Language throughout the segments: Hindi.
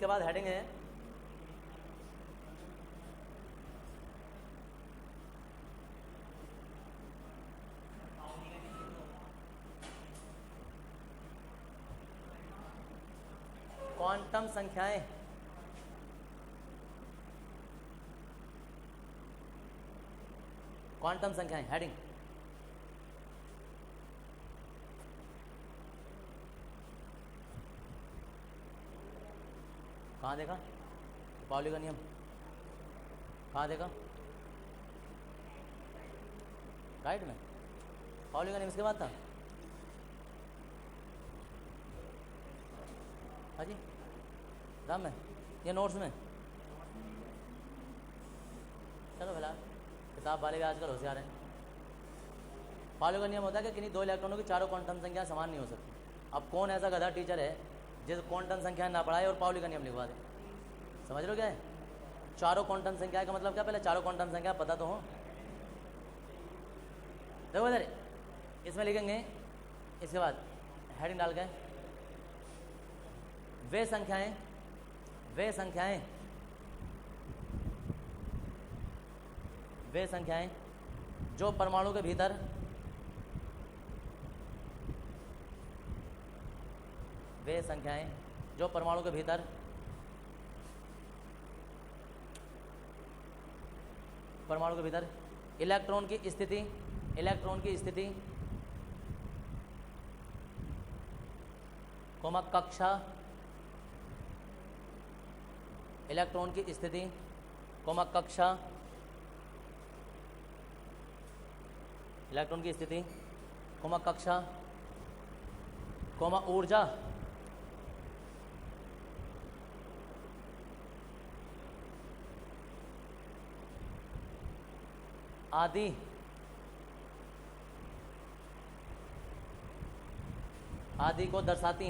इसके बाद हेडिंग है क्वांटम संख्याएं। क्वांटम संख्याएं हेडिंग। कहाँ देखा पाउली का नियम? कहाँ देखा? राइट में पाउली का नियम इसके बाद था। हाँ जी राम में या नोट्स में? चलो फिलहाल किताब वाले भी आजकल होशियार हैं। पाउली का नियम होता है कि किन्हीं दो इलेक्ट्रॉनों की चारों क्वांटम संख्या समान नहीं हो सकती। अब कौन ऐसा गधा टीचर है जिस क्वांटम संख्या ना पढ़ाए और पाउली का नियम लिखवा दे? समझ लो क्या है? चारों क्वांटम संख्या का मतलब क्या? पहले चारों क्वांटम संख्या पता तो हो। देखो इधर इसमें लिखेंगे, इसके बाद हेडिंग डाल के वे संख्याएं जो परमाणु के भीतर इलेक्ट्रॉन की स्थिति कक्षा इलेक्ट्रॉन की स्थिति कक्षा इलेक्ट्रॉन की स्थिति कक्षा ऊर्जा आदि को दर्शाती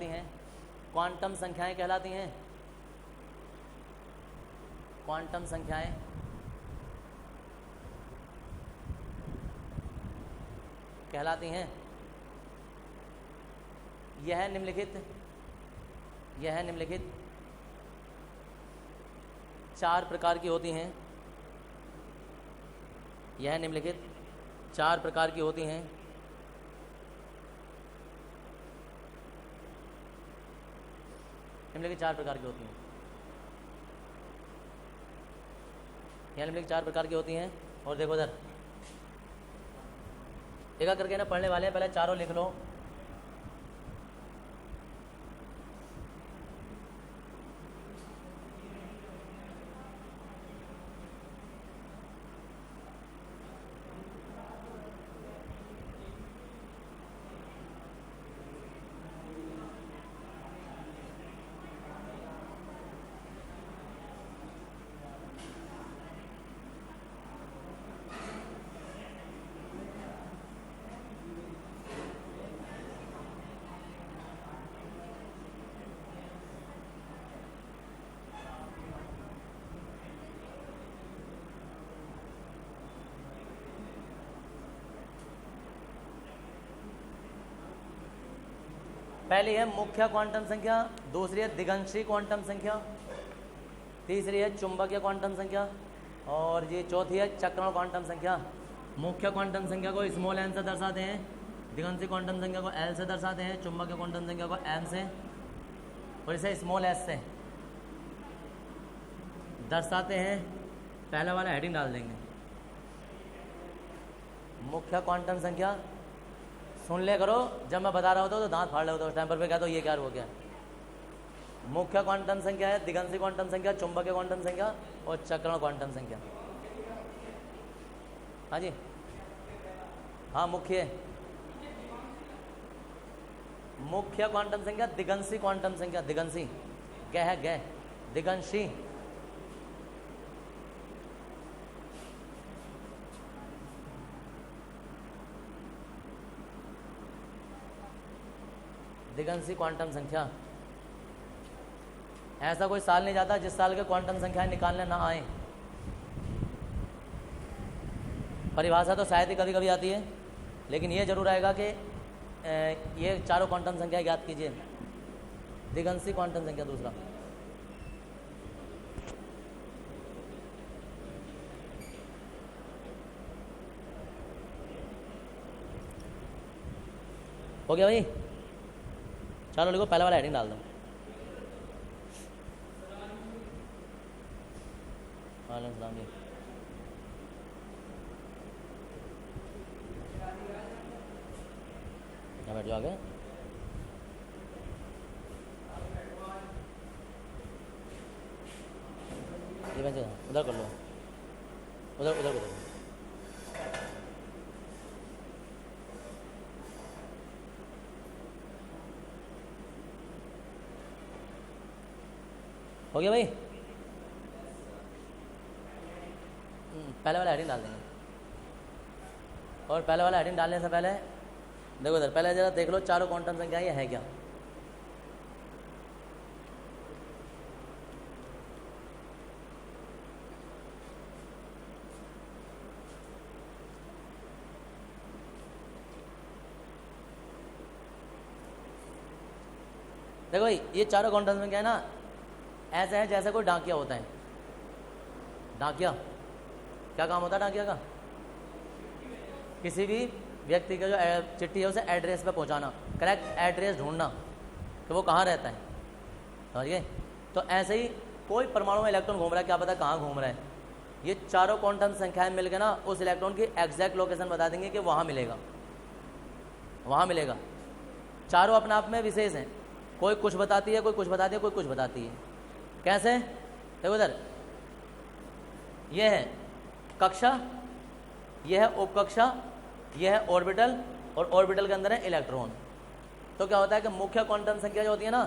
हैं क्वांटम संख्याएं कहलाती हैं। क्वांटम संख्याएं कहलाती हैं। यह निम्नलिखित चार प्रकार की होती हैं। निम्नलिखित चार प्रकार की होती हैं। निम्नलिखित चार प्रकार की होती हैं। और देखो इधर एक एक करके ना पढ़ने वाले हैं, पहले चारों लिख लो। पहली है मुख्य क्वांटम संख्या, दूसरी है दिगंशी क्वांटम संख्या, तीसरी है चुंबकीय क्वांटम संख्या और ये चौथी है चक्रण क्वांटम संख्या। मुख्य क्वांटम संख्या को स्मॉल एन से दर्शाते हैं, दिगंशी क्वांटम संख्या को एल से दर्शाते हैं, चुंबकीय क्वांटम संख्या को एम से और इसे स्मॉल एस से दर्शाते हैं। पहला वाला हेडिंग डाल देंगे मुख्य क्वांटम संख्या। सुन ले करो, जब मैं बता रहा होता तो दांत फाड़ रहे होता उस टाइम पर क्या तो ये क्या हो गया। मुख्य क्वांटम संख्या है दिगंशी क्वांटम संख्या, चुंबकीय क्वांटम संख्या और चक्रण क्वांटम संख्या। हाँ जी हाँ मुख्य क्वांटम संख्या दिगंशी क्वांटम संख्या, दिगंशी गह दिगंशी। दिगंशी क्वांटम संख्या। ऐसा कोई साल नहीं जाता जिस साल के क्वांटम संख्याएं निकालने ना आए। परिभाषा तो शायद ही कभी कभी आती है, लेकिन ये जरूर आएगा कि ये चारों क्वांटम संख्या याद कीजिए। दिगंशी क्वांटम संख्या दूसरा, हो गया भाई? चलो लिखो, पहला वाला हेडिंग डाल दो। वालेकुम सलाम जी। क्या बैठ जाओ आगे। ये बेंच उधर कर लो, उधर उधर उधर। हो गया भाई? पहले वाला हेडिंग डाल देंगे। और पहले वाला हेडिंग डालने से पहले देखो इधर, पहले जरा देख लो चारों क्वांटम संख्या ये है क्या। देखो भाई, ये चारों क्वांटम संख्या है ना, ऐसे है जैसे कोई डाकिया होता है। डाकिया क्या काम होता है डाकिया का? किसी भी व्यक्ति का जो चिट्ठी है उसे एड्रेस पे पहुंचाना, करेक्ट एड्रेस ढूंढना कि वो कहाँ रहता है, समझिए। तो ऐसे ही कोई परमाणु में इलेक्ट्रॉन घूम रहा है, क्या पता कहाँ घूम रहा है। ये चारों क्वांटम संख्याएं मिलकर ना उस इलेक्ट्रॉन की एग्जैक्ट लोकेशन बता देंगे कि वहाँ मिलेगा, वहाँ मिलेगा। चारों अपने आप में विशेष हैं, कोई कुछ बताती है, कोई कुछ बताती है, कोई कुछ बताती है। कैसे? देखो इधर, ये है कक्षा, ये है उपकक्षा, ये है ऑर्बिटल, और ऑर्बिटल के अंदर है इलेक्ट्रॉन। तो क्या होता है कि मुख्य क्वांटम संख्या जो होती है ना,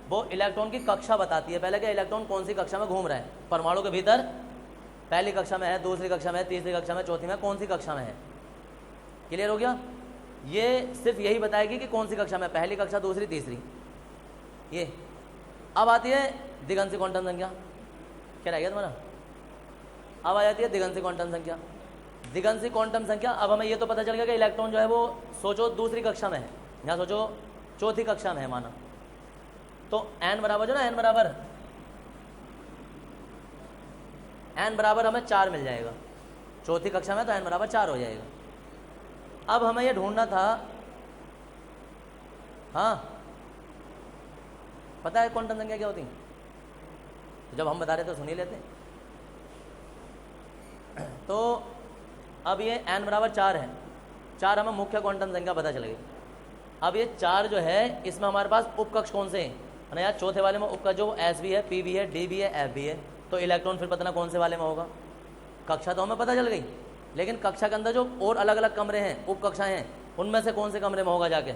वो इलेक्ट्रॉन की कक्षा बताती है, पहले कि इलेक्ट्रॉन कौन सी कक्षा में घूम रहा है परमाणु के भीतर। पहली कक्षा में है, दूसरी कक्षा में है, तीसरी कक्षा में, चौथी में, कौन सी कक्षा में है। क्लियर हो गया? ये सिर्फ यही बताएगी कि कौन सी कक्षा में, पहली कक्षा, दूसरी, तीसरी। ये अब आती है दिगंशी क्वांटम संख्या। क्या रह गया तुम्हारा? अब आ जाती है दिगंशी क्वांटम संख्या। दिगंशी क्वांटम संख्या, अब हमें ये तो पता चल गया कि इलेक्ट्रॉन जो है वो सोचो दूसरी कक्षा में है, यहाँ सोचो चौथी कक्षा में है माना। तो n बराबर जो ना, n बराबर हमें 4 मिल जाएगा। चौथी कक्षा में तो n बराबर 4 हो जाएगा। अब हमें ये ढूंढना था, हाँ पता है क्वांटम संख्या क्या होती है? तो जब हम बता रहे तो सुन ही लेते। तो अब ये n बराबर 4 है, 4 हमें मुख्य क्वांटम संख्या पता चल गई। अब ये 4 जो है, इसमें हमारे पास उपकक्ष कौन से हैं ना यार? चौथे वाले में उपकक्ष जो S भी है, P भी है, D भी है, F भी है। तो इलेक्ट्रॉन फिर पता ना कौन से वाले में होगा। कक्षा तो हमें पता चल गई, लेकिन कक्षा के अंदर जो और अलग अलग कमरे हैं, उपकक्षाएं हैं, उनमें से कौन से कमरे में होगा जाके।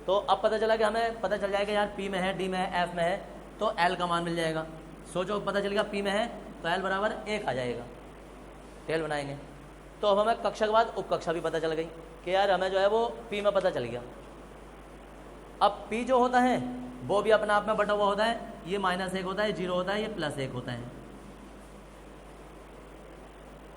तो अब पता चला कि हमें पता चल जाएगा यार P में है, D में है, F में है, तो L का मान मिल जाएगा। सोचो पता चल गया P में है तो L बराबर 1 आ जाएगा। टेल बनाएंगे तो अब हमें कक्षा के बाद उपकक्षा भी पता चल गई कि यार हमें जो है वो P में पता चल गया। अब P जो होता है वो भी अपने आप में बटा हुआ होता है, ये -1 होता है, 0 होता है, ये +1 होता है,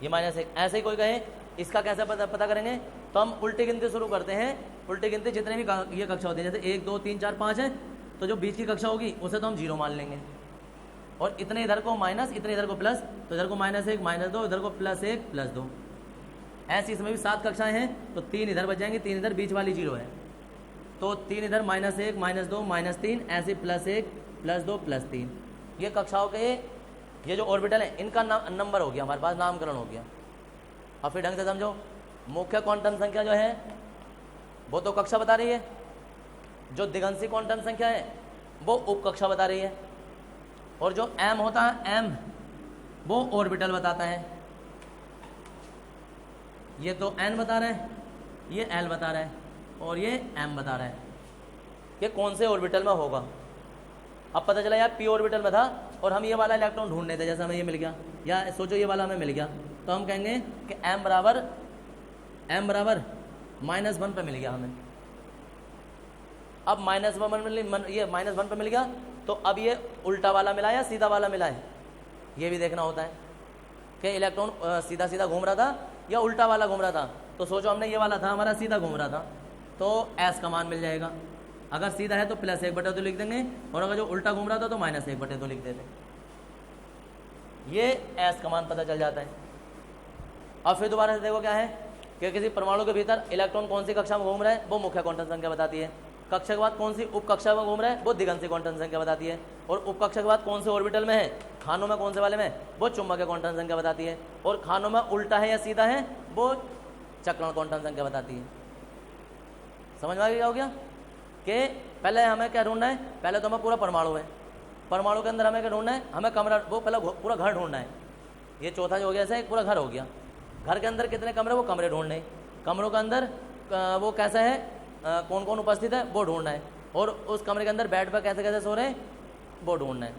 ये -1। ऐसे ही कोई कहे इसका कैसे पता करेंगे? तो हम उल्टी गिनती शुरू करते हैं। उल्टी गिनती जितने भी ये कक्षा होती है, जैसे 1 2 3 4 5 है, तो जो बीच की कक्षा होगी उसे तो हम 0 मान लेंगे, और इतने इधर को माइनस, इतने इधर को प्लस, तो इधर को -1 -2, इधर को +1 +2। ऐसी इसमें भी 7 कक्षाएं हैं, तो 3 इधर बच जाएंगे, 3 इधर, बीच वाली 0 है, तो 3 इधर, -1 -2 -3, ऐसे +1 +2 +3। ये कक्षाओं के ये जो ऑर्बिटल है इनका नंबर हो गया हमारे पास, नामकरण हो गया। अब फिर ढंग से समझो, मुख्य क्वांटम संख्या जो है वो तो कक्षा बता रही है, जो दिगंशी क्वांटम संख्या है वो उपकक्षा बता रही है, और जो m होता है m वो ऑर्बिटल बताता है। ये तो n बता रहा है, ये l बता रहा है, और ये m बता रहा है कि कौन से ऑर्बिटल में होगा। अब पता चला यार p ऑर्बिटल में था और हम ये वाला इलेक्ट्रॉन ढूंढने थे, जैसे हमें ये मिल गया, या सोचो ये वाला हमें मिल गया, तो हम कहेंगे कि m बराबर -1 पे मिल गया हमें। अब -1 ये -1 पे मिल गया, तो अब ये उल्टा वाला मिला या सीधा वाला मिला है, ये भी देखना होता है कि इलेक्ट्रॉन सीधा सीधा घूम रहा था या उल्टा वाला घूम रहा था। तो सोचो हमने ये वाला था हमारा सीधा घूम रहा था, तो एस का मान मिल जाएगा। अगर सीधा है तो +1/2 लिख देंगे, और अगर जो उल्टा घूम रहा था तो -1/2 लिख देते। ये एस का मान पता चल जाता है। अब फिर दोबारा से देखो क्या है कि किसी परमाणु के भीतर इलेक्ट्रॉन कौन सी कक्षा में घूम रहा है वो मुख्य क्वांटम संख्या बताती है। कक्षा के बाद कौन सी उप कक्षा में घूम रहा है वो दिगंशी क्वांटम संख्या बताती है। और उप कक्षा के बाद कौन से ऑर्बिटल में है, खानों में कौन से वाले में, वो चुंबकीय क्वांटम संख्या बताती है। और खानों में उल्टा है या सीधा है वो चक्रण क्वांटम संख्या बताती है। समझ में आ गया हो गया कि पहले हमें क्या ढूंढना है, पहले तो हमें पूरा परमाणु है, परमाणु के अंदर हमें क्या ढूंढना है, हमें कमरा, वो पहले पूरा घर ढूंढना है। ये चौथा जो हो गया ऐसा एक पूरा घर हो गया। घर के अंदर कितने कमरे, वो कमरे ढूंढने, कमरों के अंदर वो कैसा है, कौन कौन उपस्थित है वो ढूंढना है। और उस कमरे के अंदर बेड पर कैसे कैसे सो रहे हैं वो ढूंढना है।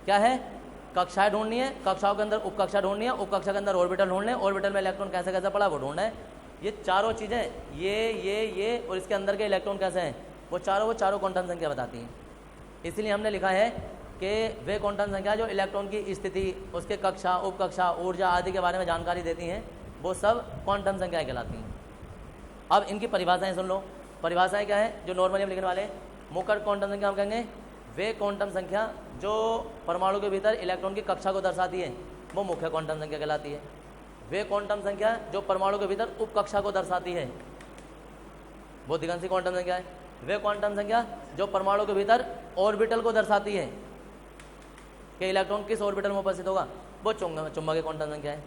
क्या है, कक्षाएं ढूंढनी है, कक्षाओं के अंदर उपकक्षा ढूंढनी है, उपकक्षा के अंदर ऑर्बिटल ढूंढने, ऑर्बिटल में इलेक्ट्रॉन कैसे कैसे पड़ा वो ढूंढना है। ये चारों चीज़ें, ये और इसके अंदर के इलेक्ट्रॉन कैसे हैं वो चारों क्वांटम संख्या बताती हैं। इसलिए हमने लिखा है कि वे क्वांटम संख्या जो इलेक्ट्रॉन की स्थिति, उसके कक्षा, उपकक्षा, ऊर्जा आदि के बारे में जानकारी देती हैं वो सब क्वांटम संख्याएं कहलाती हैं। अब इनकी परिभाषाएं सुन लो। परिभाषाएं क्या है जो नॉर्मली हम लिखने वाले हैं। मुख्य क्वांटम संख्या हम कहेंगे वे क्वांटम संख्या जो परमाणु के भीतर इलेक्ट्रॉन की कक्षा को दर्शाती है वो मुख्य क्वांटम संख्या कहलाती है। वे क्वांटम संख्या जो परमाणु के भीतर उपकक्षा को दर्शाती है वो दिगंशी क्वांटम संख्या है। वे क्वांटम संख्या जो परमाणु के भीतर ऑर्बिटल को दर्शाती है कि इलेक्ट्रॉन किस ऑर्बिटल में उपस्थित होगा वो चुंबकीय क्वांटम संख्या है।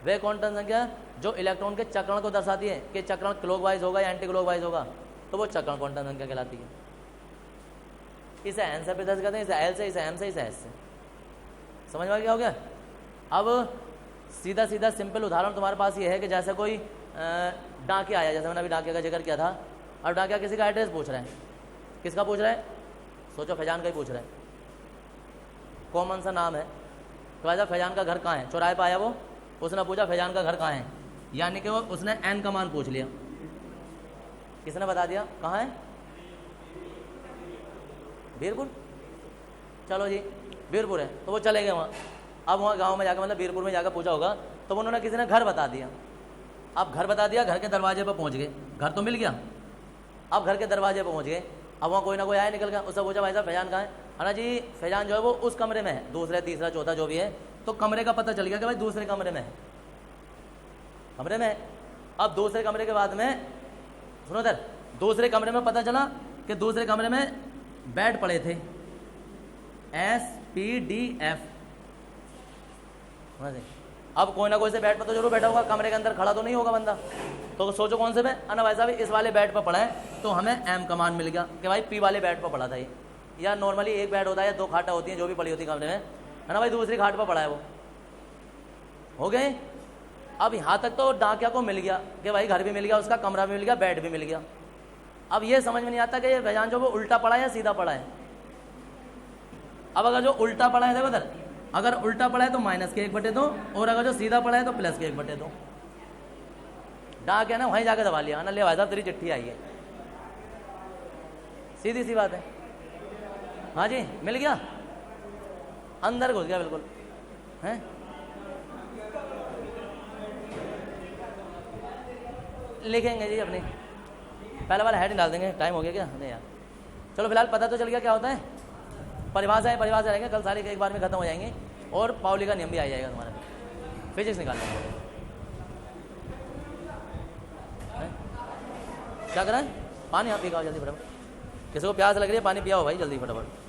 वे क्वांटम संख्या जो इलेक्ट्रॉन के चक्रण को दर्शाती है कि चक्रण क्लॉकवाइज होगा या एंटी क्लॉकवाइज होगा तो वो चक्रण क्वांटम संख्या कहलाती है। इसे एन से प्रदर्शित करते हैं, इसे एल से, इसे एम से, इसे एस से। समझ में क्या हो गया। अब सीधा सीधा सिंपल उदाहरण तुम्हारे पास ये है कि जैसे कोई डाकिया आया, जैसे मैंने अभी डाकिया का जिक्र किया था। अब डाकिया किसी का एड्रेस पूछ रहा है, किसका पूछ रहा है, सोचो फैजान का ही पूछ रहा है, कॉमन सा नाम है। तो ऐसा फैजान का घर कहाँ है, चौराहे पर आया वो, उसने पूछा फैजान का घर कहाँ है, यानी कि वो उसने एन का मान पूछ लिया। किसने बता दिया कहाँ है, बीरपुर, चलो जी बीरपुर है, तो वो चले गए वहाँ। अब वहाँ गांव में जाकर, मतलब बीरपुर में जाकर पूछा होगा तो उन्होंने किसी ने घर बता दिया। अब घर बता दिया, घर के दरवाजे पर पहुँच गए, घर तो मिल गया। अब घर के दरवाजे पर पहुँच गए, अब वहाँ कोई ना कोई आया निकल गया, उससे पूछा भाई साहब फैजान कहाँ है, है ना जी फैजान जो है वो उस कमरे में है, दूसरे तीसरा चौथा जो भी है। तो कमरे का पता चल गया कि भाई दूसरे कमरे में है, कमरे में है। अब दूसरे कमरे के बाद में सुनो इधर, दूसरे कमरे में पता चला कि दूसरे कमरे में बेड पड़े थे, SPDF। अब कोई ना कोई से बेड पर तो जरूर बैठा होगा, कमरे के अंदर खड़ा तो नहीं होगा बंदा। तो सोचो कौन से पे, अना भाई साहब इस वाले बेड पर पड़ा है, तो हमें M का मान मिल गया कि भाई P वाले बेड पर पड़ा था ये। या नॉर्मली एक बेड होता है या दो खाटा होती हैं जो भी पड़ी होती है कमरे में, है ना भाई, दूसरी खाट पर पड़ा है वो, हो गए। अब यहाँ तक तो डाकिया को मिल गया कि भाई घर भी मिल गया, उसका कमरा भी मिल गया, बेड भी मिल गया। अब ये समझ में नहीं आता कि ये फैजान जो वो उल्टा पड़ा है या सीधा पड़ा है। अब अगर जो उल्टा पड़ा है, देखो इधर, अगर उल्टा पड़ा है तो -1/2, और अगर जो सीधा पड़ा है तो +1/2। डाक है ना, वहीं जाके दबा लिया ना, ले भाई साहब तेरी चिट्ठी आई है, सीधी सी बात है। हाँ जी मिल गया, अंदर घुस गया बिल्कुल है। लिखेंगे जी अपनी, पहले वाला हेडिंग डाल देंगे, टाइम हो गया क्या, नहीं यार चलो फिलहाल पता तो चल गया क्या होता है। परिभाषा रहेंगे, कल सारे एक बार में खत्म हो जाएंगे, और पाउली का नियम भी आ जाएगा तुम्हारा, फिजिक्स निकाल लेंगे। क्या करें, पानी आप पी खाओ जल्दी फटाफट, किसी को प्यास लग रही है पानी पियाओ भाई जल्दी फटाफट।